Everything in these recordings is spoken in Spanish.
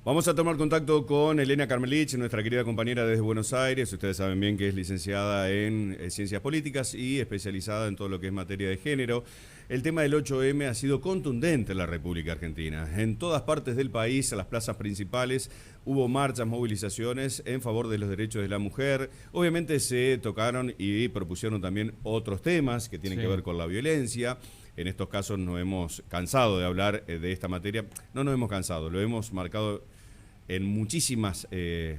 Vamos a tomar contacto con Elena Carmelich, nuestra querida compañera desde Buenos Aires. Ustedes saben bien que es licenciada en Ciencias Políticas y especializada en todo lo que es materia de género. El tema del 8M ha sido contundente en la República Argentina. En todas partes del país, a las plazas principales, hubo marchas, movilizaciones en favor de los derechos de la mujer. Obviamente se tocaron y propusieron también otros temas que tienen que ver con la violencia. En estos casos no hemos cansado de hablar de esta materia. No nos hemos cansado, lo hemos marcado en muchísimas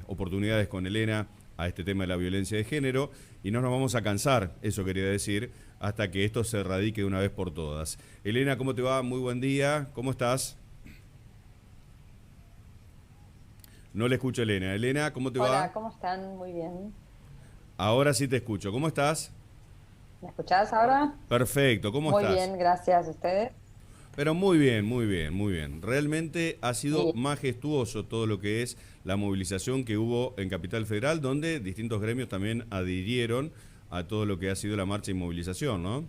oportunidades con Elena a este tema de la violencia de género y no nos vamos a cansar, eso quería decir, hasta que esto se erradique de una vez por todas. Elena, ¿cómo te va? Muy buen día, ¿cómo estás? No le escucho a Elena. Elena, ¿cómo te va? Hola, ¿cómo están? Muy bien. Ahora sí te escucho. ¿Cómo estás? ¿Me escuchás ahora? Perfecto, ¿cómo Muy estás? bien, gracias. ¿Ustedes? Pero muy bien, muy bien, muy bien. Realmente ha sido Bien. majestuoso todo lo que es la movilización que hubo en Capital Federal, donde distintos gremios también adhirieron a todo lo que ha sido la marcha y movilización, ¿no?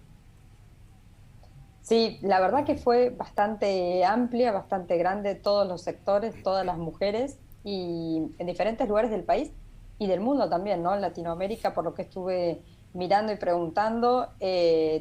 Sí, la verdad que fue bastante amplia, bastante grande, todos los sectores, todas las mujeres y en diferentes lugares del país y del mundo también, ¿no? En Latinoamérica, por lo que estuve mirando y preguntando,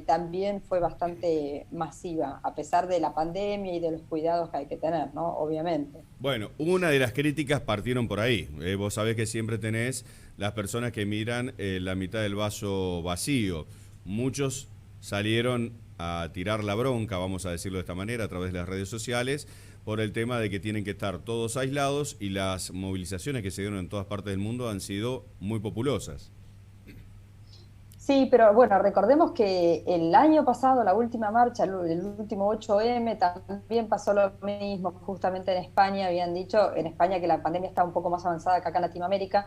también fue bastante masiva, a pesar de la pandemia y de los cuidados que hay que tener, ¿no? Obviamente. Bueno, una de las críticas partieron por ahí. Vos sabés que siempre tenés las personas que miran la mitad del vaso vacío. Muchos salieron a tirar la bronca, vamos a decirlo de esta manera, a través de las redes sociales, por el tema de que tienen que estar todos aislados y las movilizaciones que se dieron en todas partes del mundo han sido muy populosas. Sí, pero bueno, recordemos que el año pasado, la última marcha, el último 8M, también pasó lo mismo, justamente en España habían dicho, en España que la pandemia está un poco más avanzada que acá en Latinoamérica,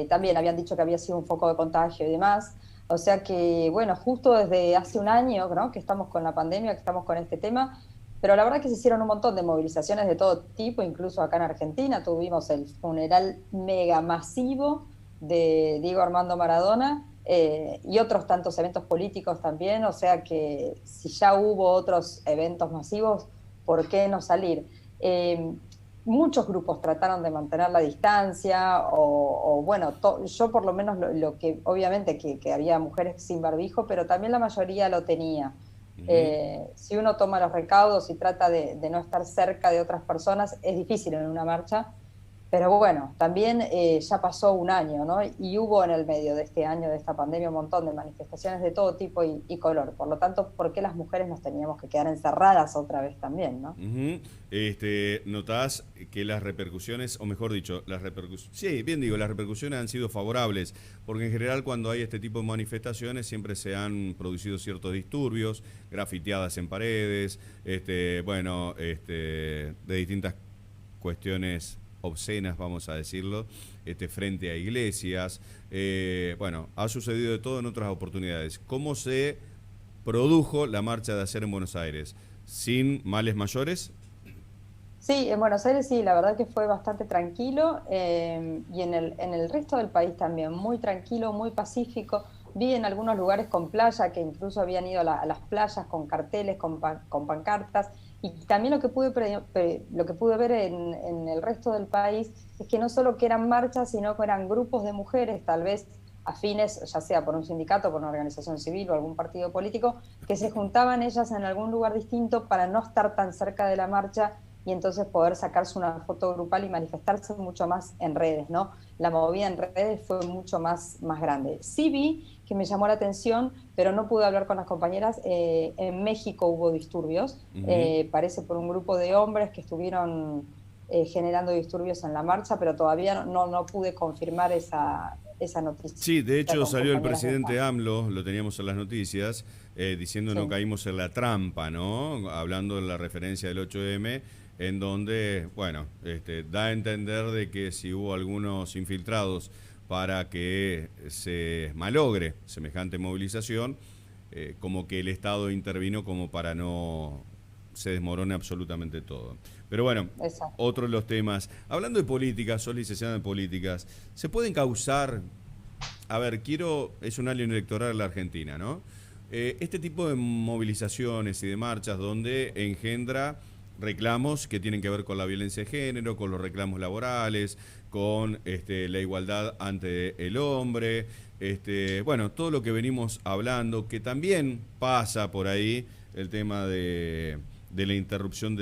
también habían dicho que había sido un foco de contagio y demás, o sea que, bueno, justo desde hace un año, ¿no? Que estamos con la pandemia, que estamos con este tema, pero la verdad que se hicieron un montón de movilizaciones de todo tipo, incluso acá en Argentina tuvimos el funeral mega masivo de Diego Armando Maradona, y otros tantos eventos políticos también, o sea que si ya hubo otros eventos masivos, ¿por qué no salir? Eh, Muchos grupos trataron de mantener la distancia, o bueno, yo por lo menos lo que, obviamente que había mujeres sin barbijo, pero también la mayoría lo tenía. Ujú. Si uno toma los recaudos y trata de no estar cerca de otras personas, es difícil en una marcha, pero bueno, también ya pasó un año, ¿no? Y hubo en el medio de este año, de esta pandemia, un montón de manifestaciones de todo tipo y color. Por lo tanto, ¿por qué las mujeres nos teníamos que quedar encerradas otra vez también, ¿no? Ujú. Notás que las repercusiones, o mejor dicho, las repercusiones, sí, bien digo, las repercusiones han sido favorables, porque en general cuando hay este tipo de manifestaciones siempre se han producido ciertos disturbios, grafiteadas en paredes, de distintas cuestiones obscenas, vamos a decirlo, frente a iglesias. Ha sucedido de todo en otras oportunidades. ¿Cómo se produjo la marcha de ayer en Buenos Aires? ¿Sin males mayores? Sí, en Buenos Aires sí, la verdad que fue bastante tranquilo, y en el resto del país también, muy tranquilo, muy pacífico. Vi en algunos lugares con playa que incluso habían ido a las playas con carteles, con pancartas. Y también lo que pude ver en el resto del país es que no solo que eran marchas, sino que eran grupos de mujeres, tal vez afines, ya sea por un sindicato, por una organización civil o algún partido político, que se juntaban ellas en algún lugar distinto para no estar tan cerca de la marcha y entonces poder sacarse una foto grupal y manifestarse mucho más en redes, ¿no? La movida en redes fue mucho más grande. Sí vi que me llamó la atención, pero no pude hablar con las compañeras. En México hubo disturbios, Ujú. parece por un grupo de hombres que estuvieron generando disturbios en la marcha, pero todavía no pude confirmar esa noticia Sí, de hecho con salió el compañeras de presidente acá. AMLO, lo teníamos en las noticias, diciendo no Sí. caímos en la trampa, ¿no? Hablando de la referencia del 8M, en donde, da a entender de que si hubo algunos infiltrados para que se malogre semejante movilización, como que el Estado intervino como para no se desmorone absolutamente todo. Pero bueno, Exacto. otro de los temas. Hablando de políticas, sos licenciada en políticas, ¿se pueden causar? A ver, es un año electoral en la Argentina, ¿no? Este tipo de movilizaciones y de marchas donde engendra reclamos que tienen que ver con la violencia de género, con los reclamos laborales, con la igualdad ante el hombre, bueno, todo lo que venimos hablando, que también pasa por ahí el tema de la interrupción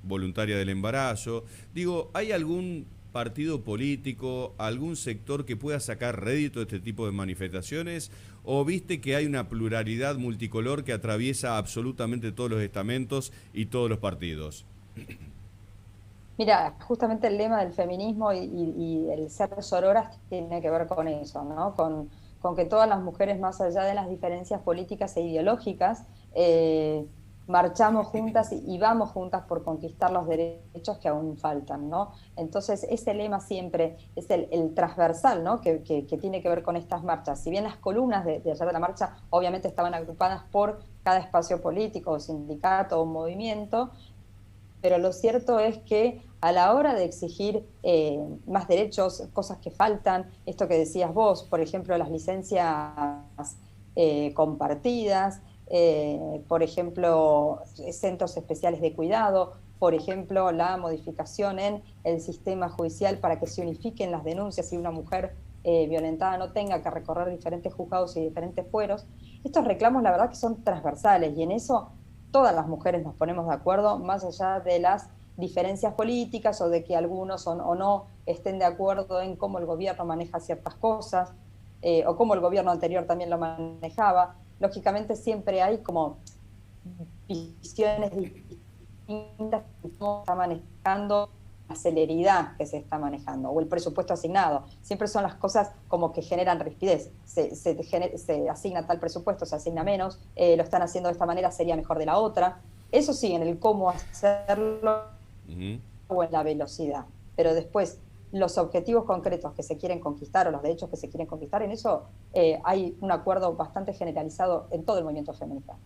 voluntaria del embarazo. Digo, ¿hay algún partido político, algún sector que pueda sacar rédito de este tipo de manifestaciones? ¿O viste que hay una pluralidad multicolor que atraviesa absolutamente todos los estamentos y todos los partidos? Mira, justamente el lema del feminismo y el ser sororas tiene que ver con eso, ¿no? Con que todas las mujeres, más allá de las diferencias políticas e ideológicas, marchamos juntas y vamos juntas por conquistar los derechos que aún faltan, ¿no? Entonces, ese lema siempre es el transversal, ¿no? Que tiene que ver con estas marchas. Si bien las columnas de ayer de la marcha obviamente estaban agrupadas por cada espacio político, sindicato o movimiento, pero lo cierto es que a la hora de exigir más derechos, cosas que faltan, esto que decías vos, por ejemplo, las licencias compartidas, por ejemplo, centros especiales de cuidado, por ejemplo, la modificación en el sistema judicial para que se unifiquen las denuncias y una mujer violentada no tenga que recorrer diferentes juzgados y diferentes fueros. Estos reclamos, la verdad, que son transversales y en eso todas las mujeres nos ponemos de acuerdo, más allá de las diferencias políticas o de que algunos o no estén de acuerdo en cómo el gobierno maneja ciertas cosas, o cómo el gobierno anterior también lo manejaba. Lógicamente siempre hay como visiones distintas de cómo está manejando la celeridad que se está manejando, o el presupuesto asignado. Siempre son las cosas como que generan rispidez. Se asigna tal presupuesto, se asigna menos, lo están haciendo de esta manera, sería mejor de la otra. Eso sí, en el cómo hacerlo o en la velocidad. Pero después, los objetivos concretos que se quieren conquistar o los derechos que se quieren conquistar, en eso hay un acuerdo bastante generalizado en todo el movimiento feminista.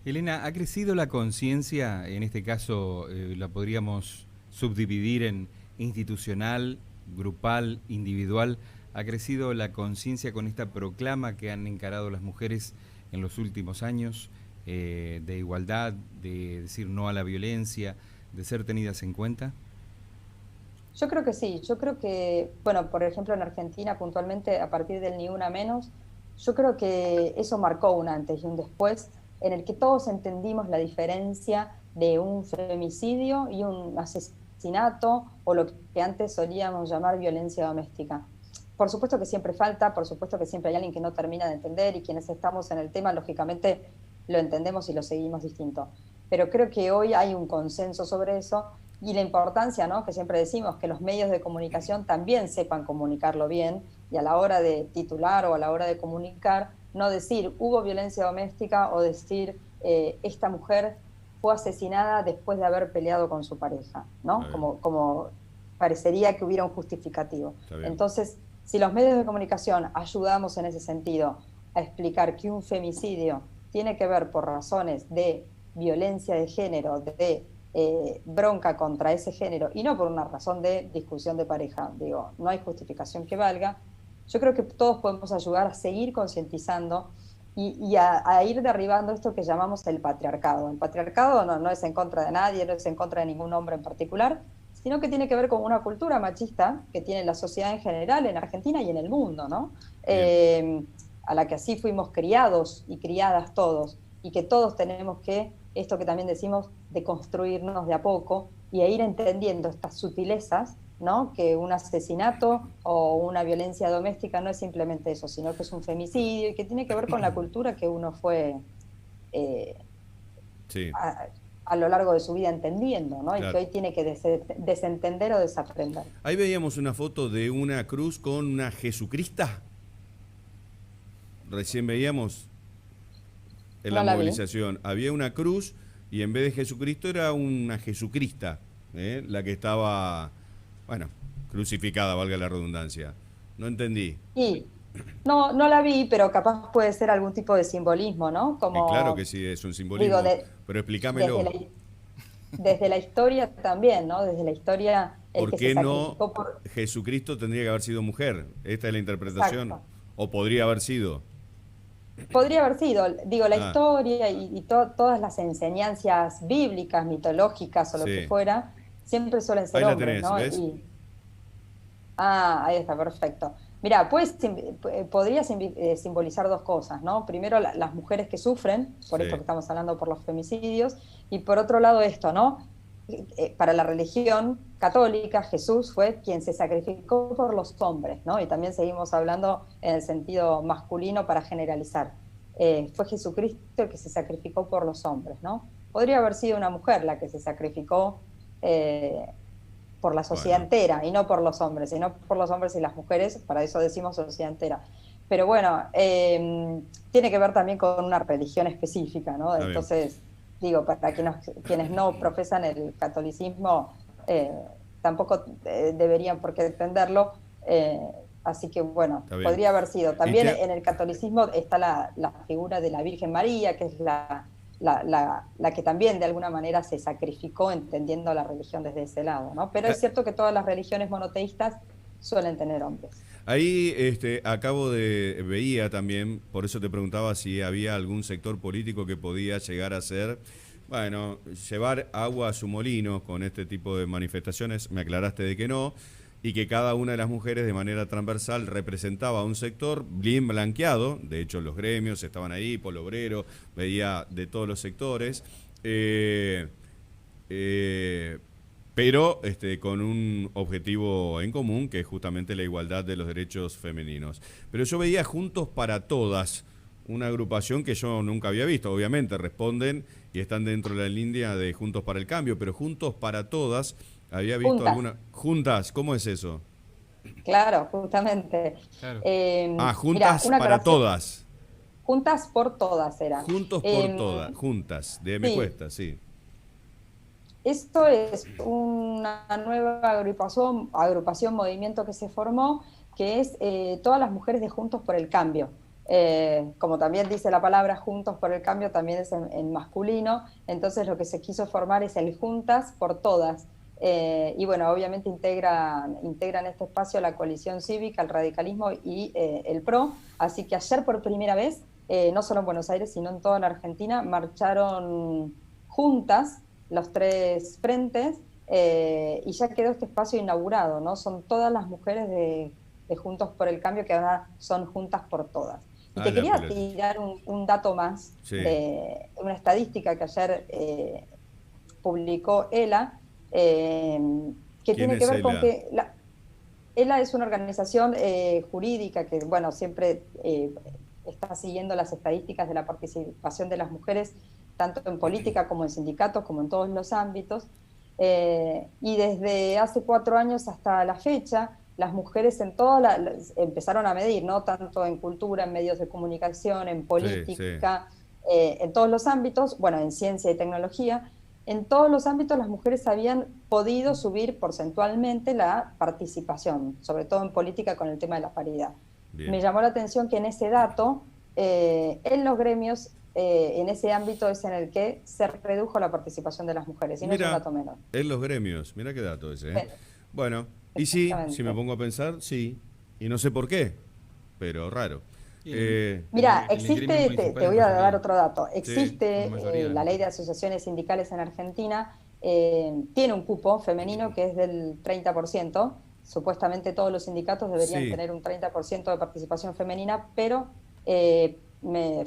Elena, ¿ha crecido la conciencia? En este caso, la podríamos subdividir en institucional, grupal, individual. ¿Ha crecido la conciencia con esta proclama que han encarado las mujeres en los últimos años de igualdad, de decir no a la violencia, de ser tenidas en cuenta? Yo creo que sí, yo creo que, bueno, por ejemplo en Argentina puntualmente a partir del Ni Una Menos, yo creo que eso marcó un antes y un después en el que todos entendimos la diferencia de un femicidio y un asesinato o lo que antes solíamos llamar violencia doméstica. Por supuesto que siempre falta, por supuesto que siempre hay alguien que no termina de entender y quienes estamos en el tema lógicamente lo entendemos y lo seguimos distinto. Pero creo que hoy hay un consenso sobre eso y la importancia, ¿no?, que siempre decimos, que los medios de comunicación también sepan comunicarlo bien y a la hora de titular o a la hora de comunicar, no decir hubo violencia doméstica o decir esta mujer fue asesinada después de haber peleado con su pareja, ¿no? Como parecería que hubiera un justificativo. Entonces, si los medios de comunicación ayudamos en ese sentido a explicar que un femicidio tiene que ver por razones de violencia de género, de bronca contra ese género y no por una razón de discusión de pareja, digo, no hay justificación que valga, yo creo que todos podemos ayudar a seguir concientizando y a ir derribando esto que llamamos el patriarcado. El patriarcado no es en contra de nadie, no es en contra de ningún hombre en particular, sino que tiene que ver con una cultura machista que tiene la sociedad en general, en Argentina y en el mundo, ¿no? A la que así fuimos criados y criadas todos, y que todos tenemos que, esto que también decimos, de construirnos de a poco y a ir entendiendo estas sutilezas, ¿no? Que un asesinato o una violencia doméstica no es simplemente eso, sino que es un femicidio y que tiene que ver con la cultura que uno fue sí. a lo largo de su vida entendiendo, ¿no? Claro. Y que hoy tiene que desentender o desaprender. Ahí veíamos una foto de una cruz con una Jesucrista. Recién veíamos en la movilización. Había una cruz y en vez de Jesucristo era una Jesucrista, la que estaba, bueno, crucificada, valga la redundancia. No entendí. Y no la vi, pero capaz puede ser algún tipo de simbolismo, ¿no? Como, y claro que sí, es un simbolismo, digo, pero explícamelo. Desde la historia también, ¿no? Desde la historia... ¿Por qué no Jesucristo tendría que haber sido mujer? Esta es la interpretación. Exacto. ¿O podría haber sido? Podría haber sido, digo, la Ah, historia y todas las enseñanzas bíblicas, mitológicas o lo que sí. fuera, siempre suelen Ahí ser la hombres, tenés, ¿no? ¿ves? Ahí está, perfecto. Mira, pues podría simbolizar dos cosas, ¿no? Primero, las mujeres que sufren, por esto Sí. que estamos hablando por los femicidios, y por otro lado esto, ¿no? Para la religión católica, Jesús fue quien se sacrificó por los hombres, ¿no? Y también seguimos hablando en el sentido masculino para generalizar. Fue Jesucristo el que se sacrificó por los hombres, ¿no? Podría haber sido una mujer la que se sacrificó eh, por la sociedad Bueno, entera, y no por los hombres, sino por los hombres y las mujeres, para eso decimos sociedad entera. Pero bueno, tiene que ver también con una religión específica, ¿no? está bien. Entonces, digo, para quienes no profesan el catolicismo, eh, tampoco deberían por qué entenderlo. Así que bueno, Está bien. podría haber sido. Y También en el catolicismo está la figura de la Virgen María, que es la que también de alguna manera se sacrificó entendiendo la religión desde ese lado, ¿no? Pero ah, es cierto que todas las religiones monoteístas suelen tener hombres. ahí veía también, por eso te preguntaba si había algún sector político que podía llegar a ser, bueno, llevar agua a su molino con este tipo de manifestaciones. Me aclaraste de que no, y que cada una de las mujeres de manera transversal representaba un sector bien blanqueado. De hecho, los gremios estaban ahí, Polo Obrero, veía de todos los sectores. Eh, eh, pero con un objetivo en común, que es justamente la igualdad de los derechos femeninos. Pero yo veía Juntos para Todas, una agrupación que yo nunca había visto. Obviamente responden y están dentro de la línea de Juntos para el Cambio, pero Juntos para Todas, había visto Juntas, alguna... Juntas, ¿cómo es eso? claro, justamente. Claro. Ah, Mira, Juntas una para aclaración, Todas. juntas por todas era. Juntos por Todas, juntas, de me Sí, cuesta, sí. esto es una nueva movimiento que se formó, que es todas las mujeres de Juntos por el Cambio. Como también dice la palabra Juntos por el Cambio, también es en masculino, entonces lo que se quiso formar es el Juntas por Todas. Y bueno, obviamente integran este espacio la coalición cívica, el radicalismo y el PRO, así que ayer por primera vez, no solo en Buenos Aires, sino en toda la Argentina, marcharon juntas los tres frentes, y ya quedó este espacio inaugurado, ¿no? Son todas las mujeres de Juntos por el Cambio que ahora son Juntas por Todas. Y Ah, te la quería pelota. tirar un dato más Sí. de una estadística que ayer publicó ELA, que ¿Quién tiene que es ver con ella? que ELA es una organización jurídica que, bueno, siempre está siguiendo las estadísticas de la participación de las mujeres, tanto en política como en sindicatos, como en todos los ámbitos. Y desde hace 4 años hasta la fecha, las mujeres en empezaron a medir, ¿no? Tanto en cultura, en medios de comunicación, en Sí, sí. política, en todos los ámbitos, bueno, en ciencia y tecnología, en todos los ámbitos las mujeres habían podido subir porcentualmente la participación, sobre todo en política con el tema de la paridad. Me Bien. llamó la atención que en ese dato, en los gremios, en ese ámbito es en el que se redujo la participación de las mujeres, y no es un Mira, dato menor. en los gremios, mira qué dato ese, ¿eh? Bueno, Bueno, y sí, si me exactamente. pongo a pensar, sí. Y no sé por qué, pero raro. Y Eh, Mira, en el gremio existe, te municipal es voy a dar mayoría. otro dato, sí, Es existe mayoría las la ley de mujeres. asociaciones sindicales en Argentina, tiene un cupo femenino que es del 30%, supuestamente todos los sindicatos deberían sí. tener un 30% de participación femenina, pero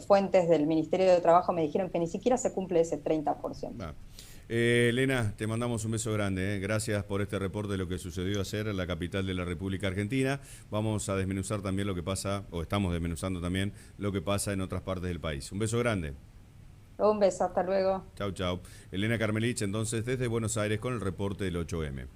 fuentes del Ministerio de Trabajo me dijeron que ni siquiera se cumple ese 30%. Va. Elena, te mandamos un beso grande, ¿eh? Gracias por este reporte de lo que sucedió ayer en la capital de la República Argentina. Vamos a desmenuzar también lo que pasa, o estamos desmenuzando también lo que pasa en otras partes del país. Un beso grande. Un beso, hasta luego. Chau, chau. Elena Carmelich, entonces, desde Buenos Aires con el reporte del 8M.